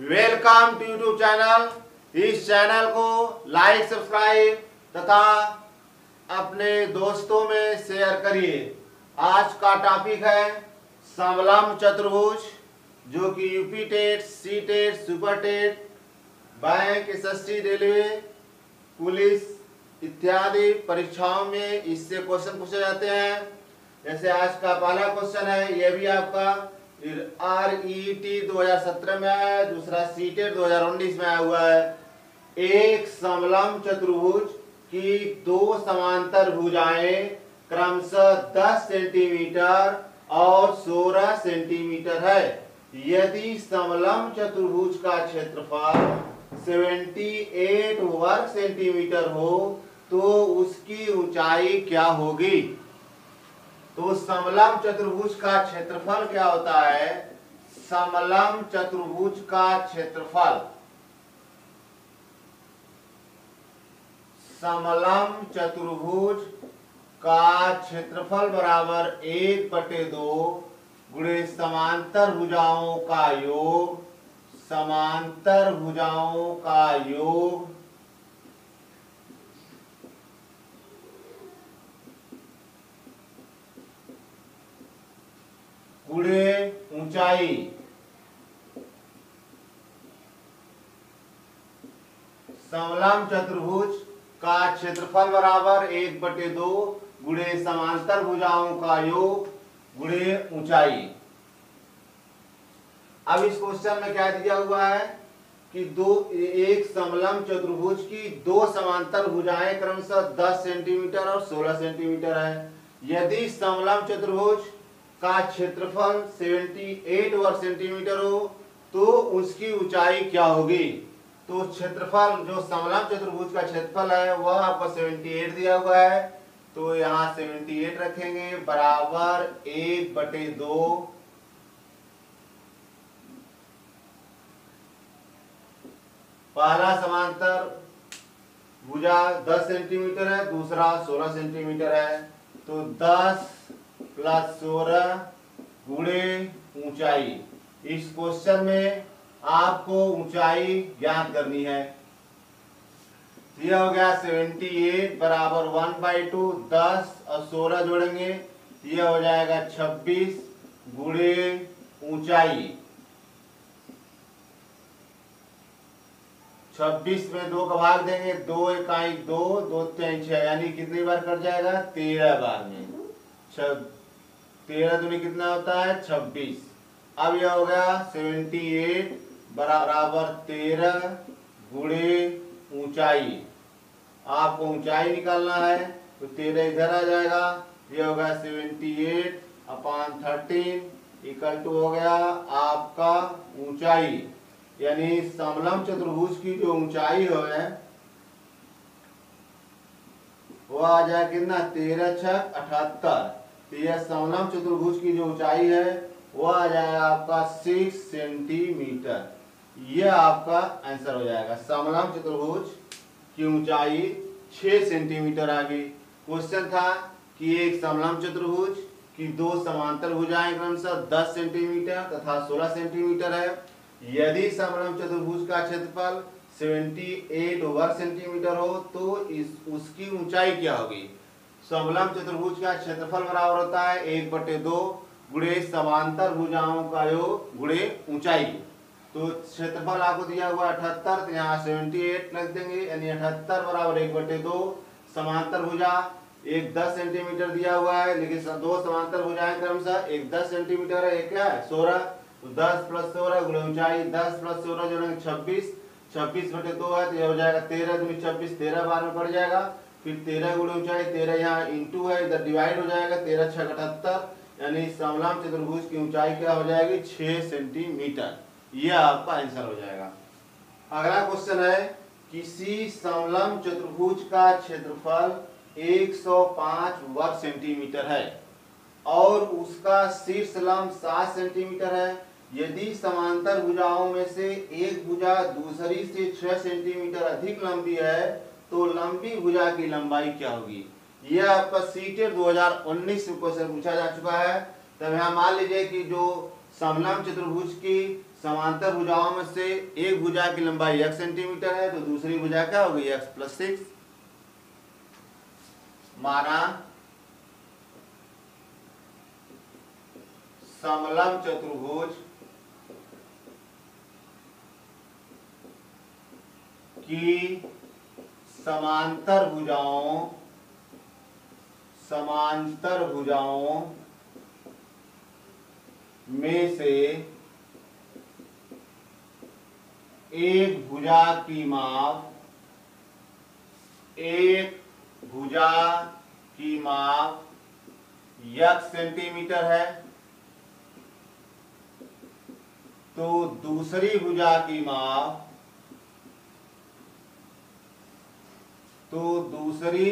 Welcome to YouTube channel. इस चैनल को लाइक सब्सक्राइब तथा अपने दोस्तों में शेयर करिए। आज का टॉपिक है समलंब चतुर्भुज, जो कि UP TET, C TET, super TET, bank, SSC, railway, police इत्यादि परीक्षाओं में इससे क्वेश्चन पूछे जाते हैं। जैसे आज का पहला क्वेश्चन है, यह भी आपका RET 2017 में आया है, दूसरा सीटेट 2019 में आया हुआ है। एक समलंब चतुर्भुज की दो समांतर भुजाएं क्रमशः 10 सेंटीमीटर और 16 सेंटीमीटर है। यदि समलंब चतुर्भुज का क्षेत्रफल 78 वर्ग सेंटीमीटर हो तो उसकी ऊंचाई क्या होगी? तो समलंब चतुर्भुज का क्षेत्रफल क्या होता है? समलंब चतुर्भुज का क्षेत्रफल, समलंब चतुर्भुज का क्षेत्रफल बराबर 1/2 गुणे समांतर भुजाओं का योग, समांतर भुजाओं का योग गुणे ऊंचाई। समलंब चतुर्भुज का क्षेत्रफल बराबर 1/2 गुणे समांतर भुजाओं का योग गुणे ऊंचाई। अब इस क्वेश्चन में क्या दिया हुआ है कि एक समलंब चतुर्भुज की दो समांतर भुजाएं क्रमशः 10 सेंटीमीटर और 16 सेंटीमीटर है। यदि समलंब चतुर्भुज का क्षेत्रफल 78 वर्ग सेंटीमीटर हो तो उसकी ऊंचाई क्या होगी? तो क्षेत्रफल, जो समलंब चतुर्भुज का क्षेत्रफल है वह आपको 78 दिया हुआ है, तो यहाँ 78 रखेंगे बराबर 1/2 पहला समांतर भुजा 10 सेंटीमीटर है, दूसरा 16 सेंटीमीटर है, तो 10 + 16 गुणे ऊंचाई। इस क्वेश्चन में आपको ऊंचाई ज्ञात करनी है। यह हो गया 78 बराबर 1/2, 10 और 16 जोड़ेंगे, यह हो जाएगा 26 गुणे ऊंचाई। 26 में 2 का भाग देंगे, 2 × 1 2, 2 × 3 6, यानी कितनी बार कट जाएगा? 13 बार में। 13 दूनी कितना होता है? 26। अब यह हो गया 78 बराबर 13 गुणे ऊंचाई। आपको ऊंचाई निकालना है तो 13 इधर आ जाएगा, यह होगा 78/13 = हो गया आपका ऊंचाई। यानी समलंब चतुर्भुज की जो ऊंचाई है वो आ जाएगा कितना? 13 × 6 = 78। तो यह समलंब चतुर्भुज की जो ऊंचाई है वो आ जाएगा आपका 6 सेंटीमीटर। यह आपका आंसर हो जाएगा। समलंब चतुर्भुज की ऊंचाई 6 सेंटीमीटर आ गई। क्वेश्चन था कि एक समलंब चतुर्भुज की दो समांतर भुजाएं क्रमशः 10 सेंटीमीटर तथा 16 सेंटीमीटर है। यदि समलंब चतुर्भुज का क्षेत्रफल 78 वर्ग सेंटीमीटर हो तो उसकी ऊंचाई क्या होगी? समलंब चतुर्भुज का क्षेत्रफल बराबर होता है 1/2 गुणे समांतर भुजाओं का योग गुणे ऊंचाई। तो क्षेत्रफल आपको दिया हुआ 78, तो यहाँ 78 रख देंगे, यानी 78 बराबर 1/2। समांतर भुजा एक 10 सेंटीमीटर दिया हुआ है, लेकिन दो समांतर भुजाएं क्रमशः एक 10 सेंटीमीटर है, एक क्या है? 16। तो 10 + 16 गुणे ऊंचाई, 10 + 16 जोड़ेंगे 26, 26/2 है, तो यह हो जाएगा 13 दूनी 26, 13 बार में पड़ जाएगा। फिर 13 गुणे ऊंचाई, 13 यहाँ इंटू है, इधर डिवाइड हो जाएगा, 13 × 6 = 78, यानी समलंब चतुर्भुज की ऊंचाई क्या हो जाएगी? 6 सेंटीमीटर। यह आपका आंसर हो जाएगा। अगला क्वेश्चन है, किसी समलंब चतुर्भुज का क्षेत्रफल 105 वर्ग सेंटीमीटर है और उसका शीर्ष लंब 7 सेंटीमीटर है। यदि समांतर भुजाओं में से एक भुजा दूसरी से 6 सेंटीमीटर अधिक लंबी है तो लंबी भुजा की लंबाई क्या होगी? यह आपका सीटेट 2019 में क्वेश्चन पूछा जा चुका है। तब यहाँ मान लीजिए कि जो समलंब चतुर्भुज की समांतर भुजाओं में से एक भुजा की लंबाई x सेंटीमीटर है, तो दूसरी भुजा क्या होगी x प्लस 6। माना समलंब चतुर्भुज की समांतर भुजाओं में से एक भुजा की माप x सेंटीमीटर है, तो दूसरी भुजा की माप दूसरी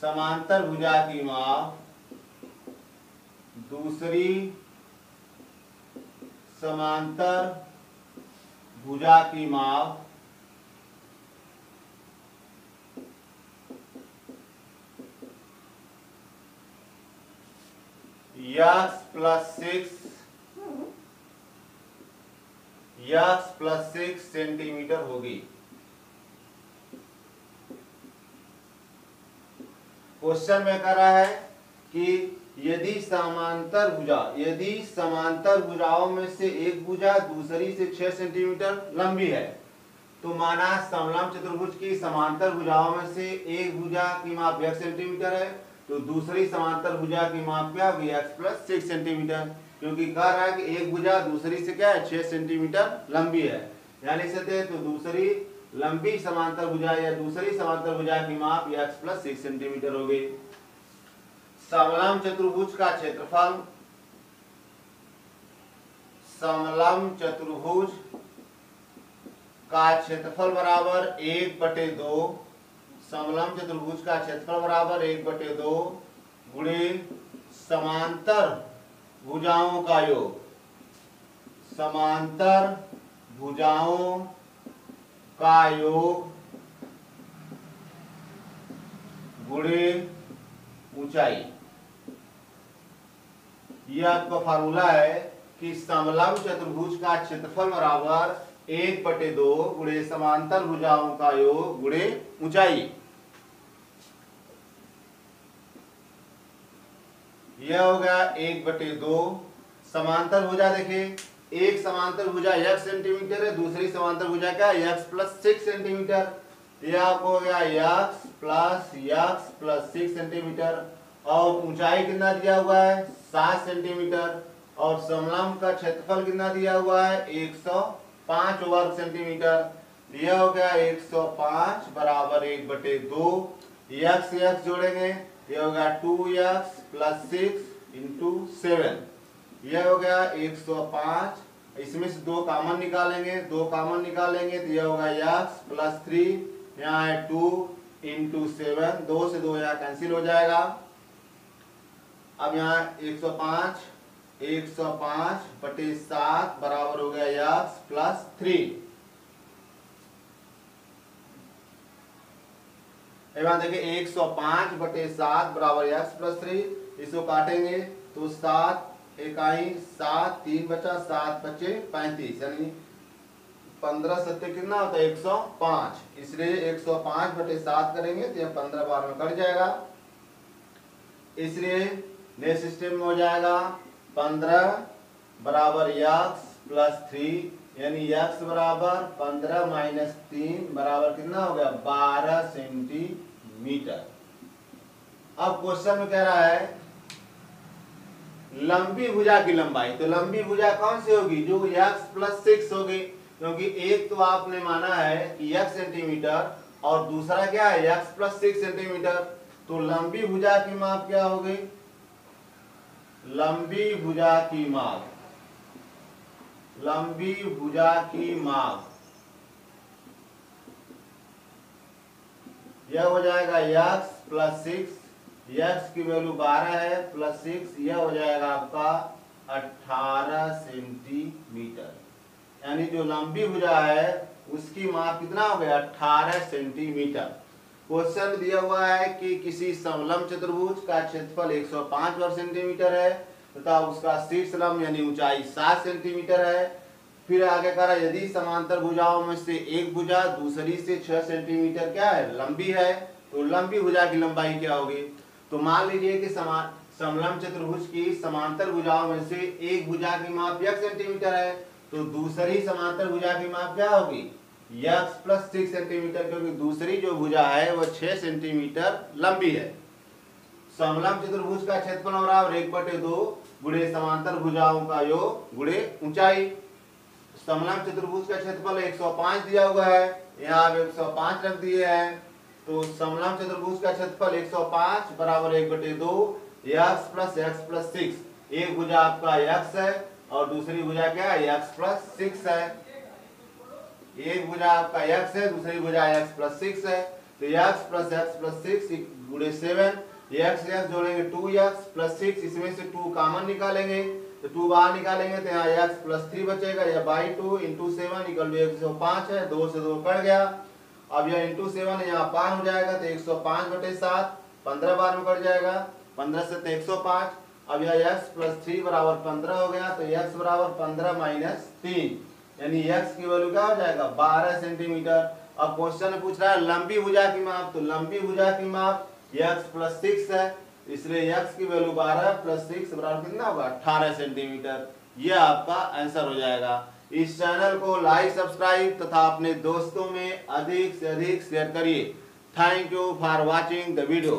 समांतर भुजा की माप x प्लस 6 सेंटीमीटर होगी। क्वेश्चन में कह रहा है कि यदि समांतर भुजाओं में से एक भुजा दूसरी से 6 सेंटीमीटर लंबी है, तो माना समलंब चतुर्भुज की समांतर भुजाओं में से एक भुजा की माप x सेंटीमीटर है, तो दूसरी समांतर भुजा की माप क्या होगी x प्लस 6 सेंटीमीटर, क्योंकि कह रहा है कि एक भुजा दूसरी से क्या है 6 सेंटीमीटर लंबी है, यानी से तो दूसरी लंबी समांतर भुजा या दूसरी समांतर भुजा की माप x प्लस 6 सेंटीमीटर हो गई। समलंब चतुर्भुज का क्षेत्रफल बराबर 1/2 समलंब चतुर्भुज का क्षेत्रफल बराबर 1/2 गुणे समांतर भुजाओं का योग, गुणे ऊंचाई। यह आपका फार्मूला है कि समलंब चतुर्भुज का क्षेत्रफल बराबर 1/2 गुणे समांतर भुजाओं का योग गुणे ऊंचाई। यह हो गया 1/2। समांतर भुजा देखिए, एक समांतर भुजा x सेंटीमीटर है, दूसरी समांतर भुजा क्या है x प्लस 6 सेंटीमीटर। यह आपको हो गया x प्लस 6 सेंटीमीटर, और ऊंचाई कितना दिया हुआ है 7 सेंटीमीटर, और समलंब का क्षेत्रफल कितना दिया हुआ है 105 वर्ग सेंटीमीटर। यह हो गया 105 बराबर 1/2। x जोड़ेंगे, यह हो गया 2x प्लस 6 इंटू 7। यह हो गया 105, इसमें से 2 कॉमन निकालेंगे, तो यह होगा x प्लस 3, यहाँ है 2 इंटू 7, 2 से 2 यहाँ कैंसिल हो जाएगा। अब यहाँ 105/7 बराबर हो गया x प्लस 3। देखिए 105/7 बराबर x प्लस 3, इसको काटेंगे तो 7 इकाई 7, 3 बचा, 7 बचे 35, यानी 15 सत्ते कितना होता है 105, इसलिए 105/7 करेंगे तो यह 15 बार में कट जाएगा, इसलिए नेक्स्ट सिस्टम में हो जाएगा 15 बराबर x प्लस 3, यानी x बराबर 15 माइनस 3 बराबर कितना हो गया 12 सेंटीमीटर। अब क्वेश्चन में कह रहा है लंबी भुजा की लंबाई, तो लंबी भुजा कौन सी होगी जो x प्लस 6 होगी, क्योंकि एक तो आपने माना है कि x सेंटीमीटर और दूसरा क्या है x प्लस 6 सेंटीमीटर, तो लंबी भुजा की माप क्या होगी, लंबी भुजा की माप यह हो जाएगा x प्लस 6, x की वैल्यू 12 है प्लस 6, यह हो जाएगा आपका 18 सेंटीमीटर, यानी जो लंबी भुजा है उसकी माप कितना हो गया 18 सेंटीमीटर। क्वेश्चन दिया हुआ है कि किसी समलंब चतुर्भुज का क्षेत्रफल 105 वर्ग सेंटीमीटर है तथा उसका शीर्ष लंब यानी ऊंचाई 7 सेंटीमीटर है, फिर आगे कह रहा है यदि समांतर भुजाओं में से एक भुजा दूसरी से 6 सेंटीमीटर क्या है लंबी है, तो लंबी भुजा की लंबाई क्या होगी। तो मान लीजिए कि समलंब चतुर्भुज की समांतर भुजाओं में से एक भुजा की माप x सेंटीमीटर है, तो दूसरी समांतर भुजा की माप क्या होगी x प्लस 6 सेंटीमीटर, क्योंकि दूसरी जो भुजा है वह 6 सेंटीमीटर लंबी है। समलंब चतुर्भुज का क्षेत्रफल हो रहा है 1/2 गुणे समांतर भुजाओं का योग गुणे ऊंचाई। समलंब चतुर्भुज का क्षेत्रफल 105 दिया हुआ है, यहाँ आप 105 रख दिए हैं। तो समलंब चतुर्भुज का क्षेत्रफल 105 बराबर 1/2 x प्लस x प्लस 6। एक भुजा आपका x है और दूसरी भुजा क्या है x प्लस 6 है। एक भुजा आपका x है, दूसरी भुजा x प्लस 6 है। तो x प्लस 6 गुणे 7, x जोड़ेंगे 2x प्लस 6, इसमें से 2 कॉमन निकालेंगे, तो 2 बाहर निकालेंगे तो यहाँ x प्लस 3 बचेगा, या बाई 2 इंटू 7 इक्वल टू 105 है, 2 से 2 कट गया। अब यह इंटू 7 यहाँ पार हो जाएगा तो 105/7 15 बार में कट जाएगा, 15 से तो 105। अब यह x प्लस 3 बराबर 15 हो गया, तो x बराबर 15 माइनस 3, यानी x की वैल्यू क्या हो जाएगा 12 सेंटीमीटर। अब क्वेश्चन में पूछ रहा है लंबी भुजा की माप, तो लंबी भुजा की माप x प्लस 6 है, इसलिए x की वैल्यू 12 प्लस 6 बराबर कितना होगा 18 सेंटीमीटर। यह आपका आंसर हो जाएगा। इस चैनल को लाइक सब्सक्राइब तथा अपने दोस्तों में अधिक से अधिक शेयर करिए। Thank you for watching the video.